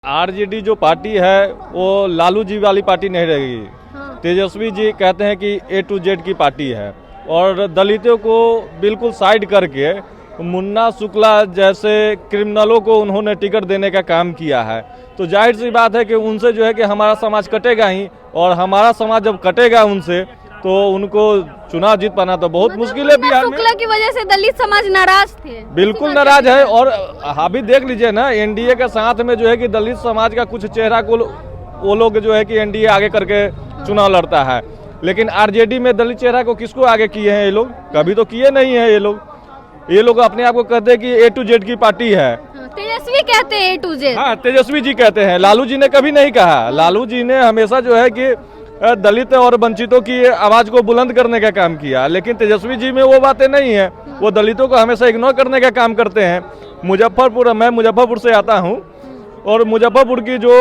RJD जो party है वो लालू जी वाली पार्टी नहीं रहेगी। हाँ। तेजस्वी जी कहते हैं कि A to Z की पार्टी है और दलितों को बिल्कुल साइड करके मुन्ना शुक्ला जैसे क्रिमिनलों को उन्होंने टिकट देने का काम किया है। तो जाहिर सी बात है कि उनसे जो है कि हमारा समाज कटेगा ही, और हमारा समाज जब कटेगा उनसे तो उनको चुनाव जीत पाना तो बहुत मुश्किल है बिहार में। शुक्ला की वजह से दलित समाज नाराज थे। बिल्कुल नाराज है। और अभी देख लीजिए ना, एनडीए के साथ में जो है कि दलित समाज का कुछ चेहरा को वो लोग जो है कि एनडीए आगे करके चुनाव लड़ता है, लेकिन आरजेडी में दलित चेहरा को किसको आगे किए हैं ये लोग? कभी तो किए नहीं है ये लोग अपने आप को कहते हैं कि A to Z की पार्टी है। तेजस्वी कहते हैं A to Z। हाँ, तेजस्वी जी कहते हैं, लालू जी ने कभी नहीं कहा। लालू जी ने हमेशा जो है कि दलित और वंचितों की आवाज को बुलंद करने का काम किया, लेकिन तेजस्वी जी में वो बातें नहीं है। वो दलितों को हमेशा इग्नोर करने का काम करते हैं। मैं मुजफ्फरपुर से आता हूँ, और मुजफ्फरपुर की जो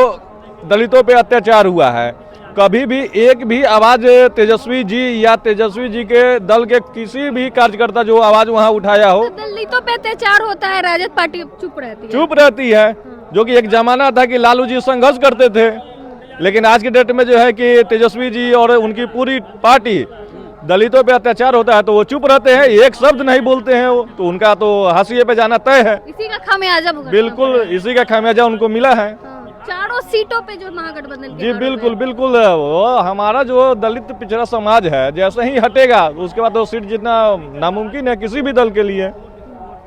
दलितों पे अत्याचार हुआ है, कभी भी एक भी आवाज तेजस्वी जी या तेजस्वी जी के दल के किसी भी कार्यकर्ता जो आवाज वहाँ उठाया हो, दलितों पे अत्याचार होता है, राजद पार्टी चुप रहती है। जो कि एक जमाना था कि लालू जी संघर्ष करते थे, लेकिन आज की डेट में जो है कि तेजस्वी जी और उनकी पूरी पार्टी दलितों पे अत्याचार होता है तो वो चुप रहते हैं, एक शब्द नहीं बोलते हैं। वो तो उनका तो हाशिए पे जाना तय है। इसी का खामियाजा बिल्कुल इसी का खामियाजा उनको मिला है। चारों सीटों पे जो महागठबंधन जी बिल्कुल वो हमारा जो दलित पिछड़ा समाज है जैसे ही हटेगा उसके बाद तो सीट जितना नामुमकिन है किसी भी दल के लिए।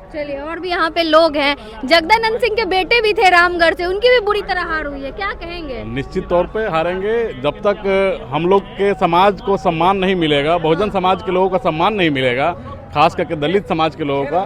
चलिए, और भी यहाँ पे लोग हैं। जगदानंद सिंह के बेटे भी थे रामगढ़ से, उनकी भी बुरी तरह हार हुई है, क्या कहेंगे? निश्चित तौर पे हारेंगे। जब तक हम लोग के समाज को सम्मान नहीं मिलेगा, बहुजन समाज के लोगों का सम्मान नहीं मिलेगा, खास करके दलित समाज के लोगों का,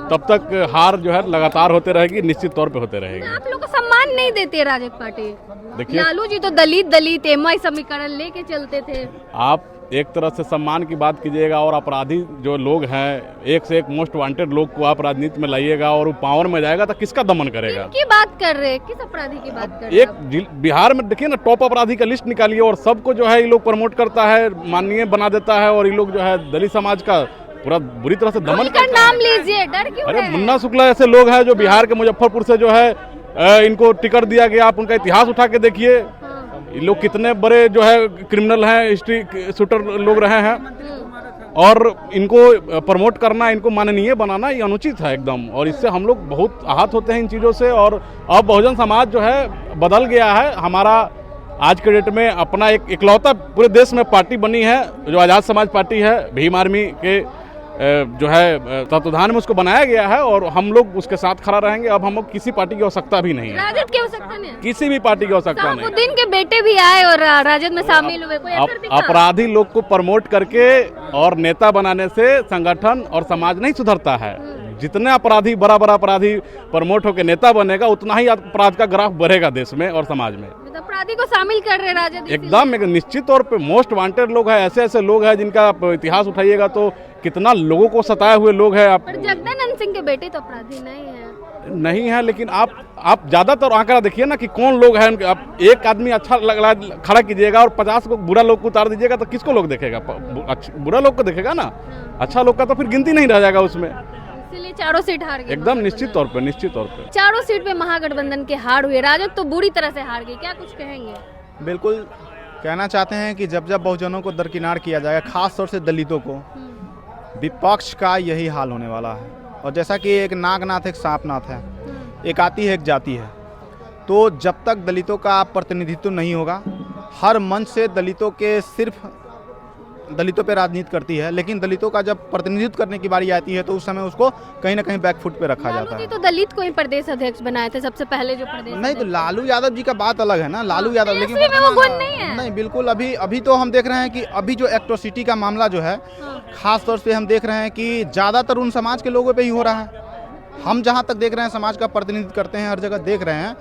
तब तक हार जो है लगातार होते रहेगी, निश्चित तौर पे होते रहेगी। आप लोग को सम्मान नहीं देते राजद पार्टी। देखिए, लालू जी तो दलित एमआई समीकरण लेके चलते थे। आप एक तरह से सम्मान की बात कीजिएगा और अपराधी जो लोग हैं, एक से एक मोस्ट वांटेड लोग को आप राजनीति में लाइएगा और वो पावर में जाएगा तो किसका दमन करेगा? किसकी बात कर रहे हैं? किस अपराधी की बात कर रहे हैं? एक बिहार में देखिए ना, टॉप अपराधी का लिस्ट निकालिए और सबको जो है ये लोग प्रमोट करता है, माननीय बना देता है, और ये लोग जो है दलित समाज का पूरा बुरी तरह से दमन करता है। नाम लीजिए, डर क्यों? अरे मुन्ना शुक्ला ऐसे लोग हैं जो बिहार के मुजफ्फरपुर से जो है इनको टिकट दिया गया। आप उनका इतिहास उठा के देखिए, ये लोग कितने बड़े जो है क्रिमिनल हैं, हिस्ट्री शूटर लोग रहे हैं, और इनको प्रमोट करना, इनको माननीय बनाना ये अनुचित है एकदम। और इससे हम लोग बहुत आहत होते हैं इन चीज़ों से। और अब बहुजन समाज जो है बदल गया है। हमारा आज के डेट में अपना एक इकलौता पूरे देश में पार्टी बनी है जो आज़ाद समाज पार्टी है। भीम आर्मी के जो है तत्वाधान में उसको बनाया गया है, और हम लोग उसके साथ खड़ा रहेंगे। अब हम लोग किसी पार्टी की आवश्यकता भी नहीं है, राजद की आवश्यकता नहीं, किसी भी पार्टी की आवश्यकता नहीं। दिन के बेटे भी आए और राजद में शामिल हुए, कोई असर दिखा? अपराधी लोग को प्रमोट करके और नेता बनाने से संगठन और समाज नहीं सुधरता है। जितने अपराधी बड़ा अपराधी प्रमोट होकर नेता बनेगा, उतना ही अपराध का ग्राफ बढ़ेगा देश में और समाज में। अपराधी को शामिल कर रहे राजद एकदम निश्चित तौर पे मोस्ट वांटेड लोग हैं। ऐसे लोग हैं जिनका इतिहास उठाइएगा तो कितना लोगों को सताए हुए लोग हैं। आप जगदानंद सिंह के बेटे तो अपराधी नहीं है, लेकिन आप ज्यादातर आंकड़ा देखिए ना कि कौन लोग हैं। आप एक आदमी अच्छा खड़ा कीजिएगा और 50 को बुरा लोग को उतार दीजिएगा तो किसको लोग देखेगा? बुरा लोग को देखेगा ना, अच्छा लोग का तो फिर गिनती नहीं रह जाएगा उसमें। इसलिए चारों सीट हार गई एकदम निश्चित तौर पे चारों सीट पे महागठबंधन के हार हुए। राजद तो बुरी तरह से हार गई, क्या कुछ कहेंगे? बिल्कुल कहना चाहते हैं कि जब बहुजनों को दरकिनार किया जाएगा, खास तौर से दलितों को, विपक्ष का यही हाल होने वाला है। और जैसा कि एक नागनाथ एक सांपनाथ है, एक आती है एक जाती है, तो जब तक दलितों का प्रतिनिधित्व नहीं होगा, हर मंच से दलितों पे राजनीति करती है, लेकिन दलितों का जब प्रतिनिधित्व करने की बारी आती है तो उस समय उसको कहीं ना कहीं बैकफुट पे रखा जाता है। तो दलित को ही प्रदेश अध्यक्ष बनाए थे सबसे पहले, जो प्रदेश नहीं तो लालू यादव जी का बात अलग है ना, लालू यादव, लेकिन वो गुण नहीं है। नहीं बिल्कुल, अभी तो हम देख रहे हैं कि अभी जो एट्रोसिटी का मामला जो है, खास तौर से हम देख रहे हैं कि ज़्यादातर उन समाज के लोगों पे ही हो रहा है। हम जहाँ तक देख रहे हैं, समाज का प्रतिनिधित्व करते हैं, हर जगह देख रहे हैं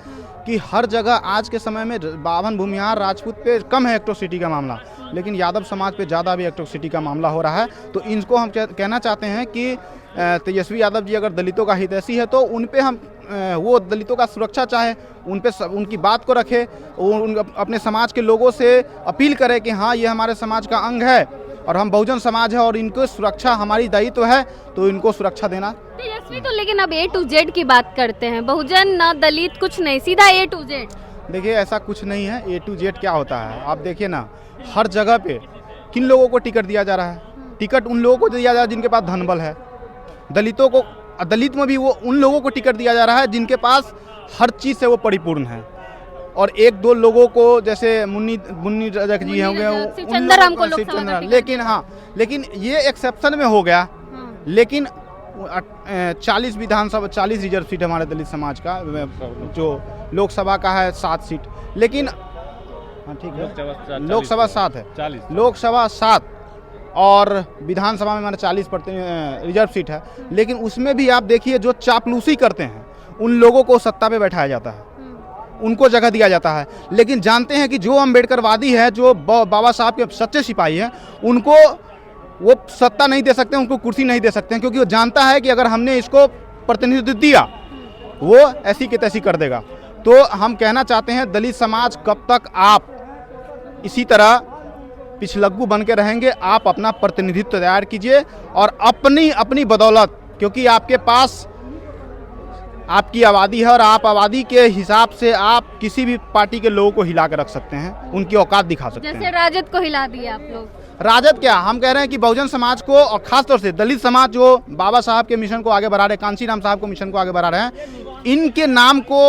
कि हर जगह आज के समय में बावन भूमिहार राजपूत पे कम है एट्रोसिटी का मामला, लेकिन यादव समाज पे ज़्यादा भी एट्रोसिटी का मामला हो रहा है। तो इनको हम कहना चाहते हैं कि तेजस्वी यादव जी अगर दलितों का हितैषी है तो उन पे हम वो दलितों का सुरक्षा चाहे, उन पे उनकी बात को रखे, अपने समाज के लोगों से अपील करे कि हाँ ये हमारे समाज का अंग है और हम बहुजन समाज है और इनको सुरक्षा हमारी दायित्व है, तो इनको सुरक्षा देना। तेजस्वी तो लेकिन अब A to Z की बात करते हैं, बहुजन ना दलित कुछ नहीं, सीधा A to Z। देखिए ऐसा कुछ नहीं है। A to Z क्या होता है आप देखिए ना, हर जगह पे किन लोगों को टिकट दिया जा रहा है? टिकट उन लोगों को दिया जा रहा है जिनके पास धन बल है। दलितों को, दलित में भी वो उन लोगों को टिकट दिया जा रहा है जिनके पास हर चीज़ से वो परिपूर्ण है। और एक दो लोगों को जैसे मुन्नी रजक जी होंगे, शिवचंद्र को लोकसभा का टिकट लेकिन हाँ, लेकिन ये एक्सेप्शन में हो गया। लेकिन 40 विधानसभा 40 रिजर्व सीट हमारे दलित समाज का, जो लोकसभा का है 7 सीट, लेकिन हाँ ठीक है, लोकसभा 7 है, 40 लोकसभा 7 और विधानसभा में हमारे 40 रिजर्व सीट है। लेकिन उसमें भी आप देखिए जो चापलूसी करते हैं उन लोगों को सत्ता पे बैठाया जाता है, उनको जगह दिया जाता है। लेकिन जानते हैं कि जो अम्बेडकरवादी है, जो बाबा साहब के सच्चे सिपाही हैं, उनको वो सत्ता नहीं दे सकते, उनको कुर्सी नहीं दे सकते हैं, क्योंकि वो जानता है कि अगर हमने इसको प्रतिनिधित्व दिया वो ऐसी की तैसी कर देगा। तो हम कहना चाहते हैं दलित समाज, कब तक आप इसी तरह पिछलग्गू बन के रहेंगे? आप अपना प्रतिनिधित्व तैयार कीजिए और अपनी बदौलत, क्योंकि आपके पास आपकी आबादी है और आप आबादी के हिसाब से आप किसी भी पार्टी के लोगों को हिला कर रख सकते हैं, उनकी औकात दिखा सकते हैं। जैसे राजद को हिला दिया आप लोग। राजद क्या, हम कह रहे हैं कि बहुजन समाज को और खासतौर से दलित समाज जो बाबा साहब के मिशन को आगे बढ़ा रहे हैं, कांशीराम साहब को मिशन को आगे बढ़ा रहे हैं, इनके नाम को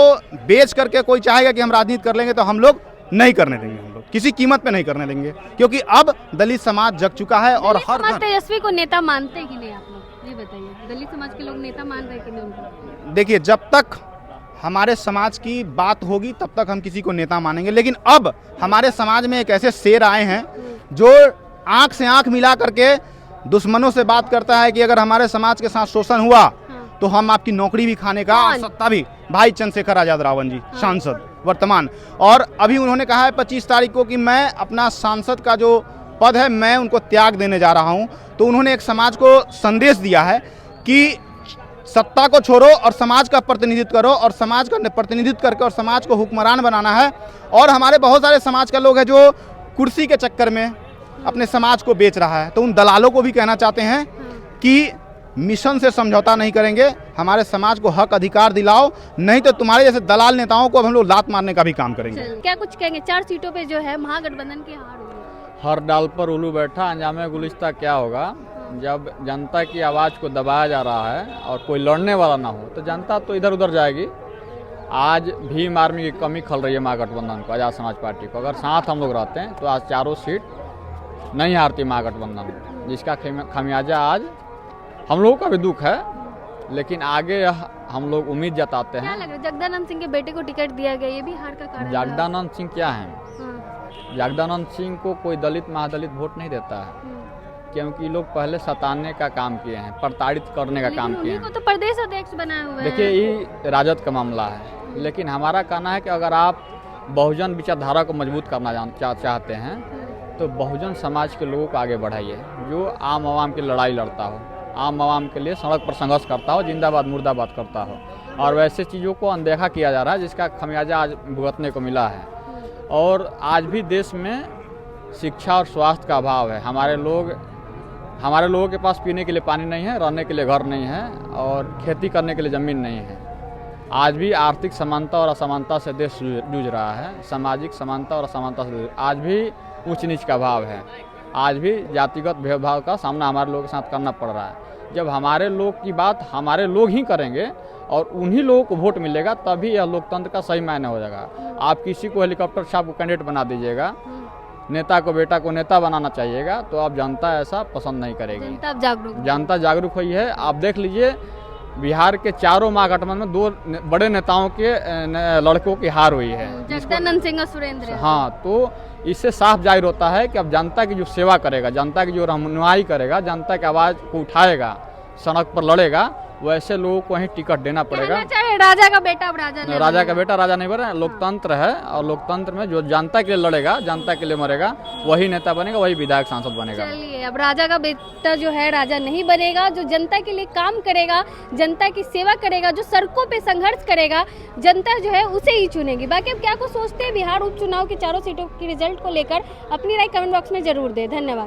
बेच करके कोई चाहेगा कि हम राजनीति कर लेंगे तो हम लोग नहीं करने देंगे। हम लोग किसी कीमत पे नहीं करने देंगे, क्योंकि अब दलित समाज जग चुका है। और हर घर तेजस्वी को नेता मानते कि नहीं आप लोग, ये बताइए, दलित समाज के लोग नेता मान रहे कि नहीं उनको? देखिए, जब तक हमारे समाज की बात होगी तब तक हम किसी को नेता मानेंगे। लेकिन अब हमारे समाज में एक ऐसे शेर आए हैं जो आंख से आंख मिला करके दुश्मनों से बात करता है कि अगर हमारे समाज के साथ शोषण हुआ तो हम आपकी नौकरी भी खाने का सत्ता भी। भाई चंद्रशेखर आजाद रावण जी, सांसद वर्तमान, और अभी उन्होंने कहा है 25 तारीख को कि मैं अपना सांसद का जो पद है मैं उनको त्याग देने जा रहा हूं। तो उन्होंने एक समाज को संदेश दिया है कि सत्ता को छोड़ो और समाज का प्रतिनिधित्व करो, और समाज का प्रतिनिधित्व करके और समाज को हुक्मरान बनाना है। और हमारे बहुत सारे समाज का लोग हैं जो कुर्सी के चक्कर में अपने समाज को बेच रहा है। तो उन दलालों को भी कहना चाहते हैं कि मिशन से समझौता नहीं करेंगे, हमारे समाज को हक अधिकार दिलाओ, नहीं तो तुम्हारे जैसे दलाल नेताओं को हम लोग लात मारने का भी काम करेंगे। क्या कुछ कहेंगे? 4 सीटों पे जो है महागठबंधन की हार हुई है। हर डाल पर उल्लू बैठा, अंजामे गुलिस्ता क्या होगा? जब जनता की आवाज़ को दबाया जा रहा है और कोई लड़ने वाला ना हो तो जनता तो इधर उधर जाएगी। आज भीम आर्मी की कमी खल रही है महागठबंधन को, आज़ाद समाज पार्टी को। अगर साथ हम लोग रहते हैं तो आज 4 सीट नहीं हारती महागठबंधन, जिसका खमियाजा आज हम लोगों का भी दुख है। लेकिन आगे हम लोग उम्मीद जताते क्या हैं। लग रहा है जगदानंद सिंह के बेटे को टिकट दिया गया, ये भी हार का कारण? जगदानंद सिंह क्या है? जगदानंद सिंह को कोई दलित महादलित वोट नहीं देता है, क्योंकि लोग पहले सताने का काम किए हैं, प्रताड़ित करने का काम किए हैं। को तो प्रदेश अध्यक्ष बनाए हुए हैं। देखिए, ये राजद का मामला है। लेकिन हमारा कहना है कि अगर आप बहुजन विचारधारा को मजबूत करना चाहते हैं तो बहुजन समाज के लोगों को आगे बढ़ाइए, जो आम आवाम की लड़ाई लड़ता हो, आम आवाम के लिए सड़क पर संघर्ष करता हो, जिंदाबाद मुर्दाबाद करता हो। और वैसे चीज़ों को अनदेखा किया जा रहा है, जिसका खमियाजा आज भुगतने को मिला है। और आज भी देश में शिक्षा और स्वास्थ्य का अभाव है। हमारे लोगों के पास पीने के लिए पानी नहीं है, रहने के लिए घर नहीं है और खेती करने के लिए ज़मीन नहीं है। आज भी आर्थिक समानता और असमानता से देश जूझ रहा है। सामाजिक समानता और असमानता से आज भी ऊंच नीच का भाव है। आज भी जातिगत भेदभाव का सामना हमारे लोगों के साथ करना पड़ रहा है। जब हमारे लोग की बात हमारे लोग ही करेंगे और उन्हीं लोगों को वोट मिलेगा, तभी यह लोकतंत्र का सही मायने हो जाएगा। आप किसी को हेलीकॉप्टर छाप को कैंडिडेट बना दीजिएगा, नेता को बेटा को नेता बनाना चाहिएगा, तो आप जनता ऐसा पसंद नहीं करेगी। जनता जागरूक हुई है। आप देख लीजिए, बिहार के चारों महागठबंधन में 2 बड़े नेताओं के लड़कों की हार हुई है, जगदानंद सिंह और सुरेंद्र। हाँ, तो इससे साफ जाहिर होता है कि अब जनता की जो सेवा करेगा, जनता की जो रहनुमाई करेगा, जनता की आवाज़ को उठाएगा, सड़क पर लड़ेगा, वैसे लोगों को ही टिकट देना पड़ेगा। राजा का बेटा अब राजा का बेटा राजा नहीं बने। लोकतंत्र है और लोकतंत्र में जो जनता के लिए लड़ेगा, जनता के लिए मरेगा, वही नेता बनेगा, वही विधायक सांसद बनेगा। चलिए, अब राजा का बेटा जो है राजा नहीं बनेगा, जो जनता के लिए काम करेगा, जनता की सेवा करेगा, जो सड़कों पे संघर्ष करेगा, जनता जो है उसे ही चुनेगी। बाकी अब क्या कुछ सोचते हैं बिहार उपचुनाव की 4 सीटों की रिजल्ट को लेकर, अपनी राय कमेंट बॉक्स में जरूर दें। धन्यवाद।